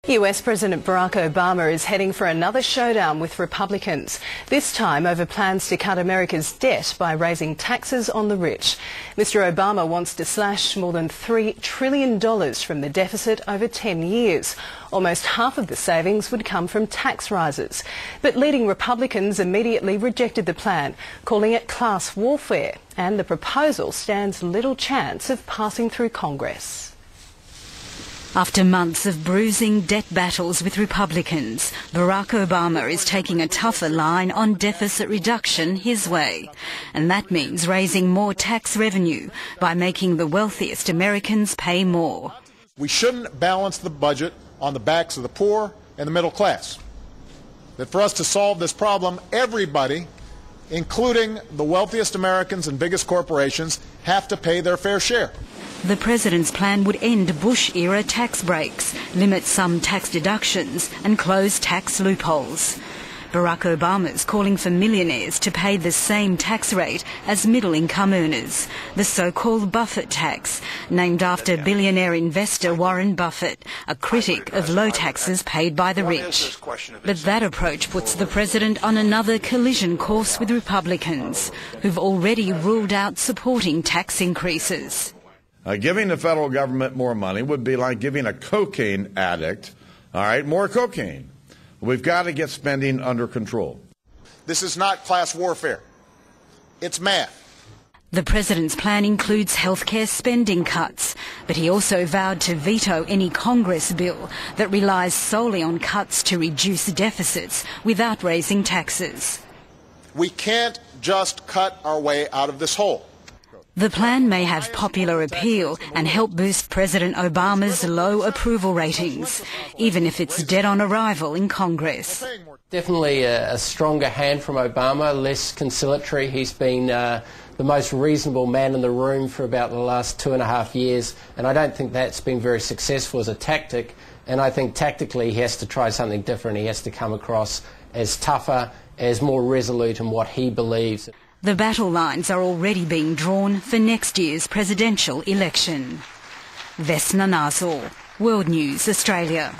US President Barack Obama is heading for another showdown with Republicans, this time over plans to cut America's debt by raising taxes on the rich. Mr Obama wants to slash more than $3 trillion from the deficit over 10 years. Almost half of the savings would come from tax rises. But leading Republicans immediately rejected the plan, calling it class warfare, and the proposal stands little chance of passing through Congress. After months of bruising debt battles with Republicans, Barack Obama is taking a tougher line on deficit reduction his way. And that means raising more tax revenue by making the wealthiest Americans pay more. We shouldn't balance the budget on the backs of the poor and the middle class. That for us to solve this problem, everybody, including the wealthiest Americans and biggest corporations, have to pay their fair share. The president's plan would end Bush-era tax breaks, limit some tax deductions and close tax loopholes. Barack Obama's calling for millionaires to pay the same tax rate as middle-income earners, the so-called Buffett tax, named after billionaire investor Warren Buffett, a critic of low taxes paid by the rich. But that approach puts the president on another collision course with Republicans, who've already ruled out supporting tax increases. Giving the federal government more money would be like giving a cocaine addict, more cocaine. We've got to get spending under control. This is not class warfare. It's math. The president's plan includes healthcare spending cuts, but he also vowed to veto any Congress bill that relies solely on cuts to reduce deficits without raising taxes. We can't just cut our way out of this hole. The plan may have popular appeal and help boost President Obama's low approval ratings, even if it's dead on arrival in Congress. Definitely a stronger hand from Obama, less conciliatory. He's been the most reasonable man in the room for about the last 2.5 years, and I don't think that's been very successful as a tactic. And I think tactically he has to try something different. He has to come across as tougher, as more resolute in what he believes. The battle lines are already being drawn for next year's presidential election. Vesna Nazor, World News Australia.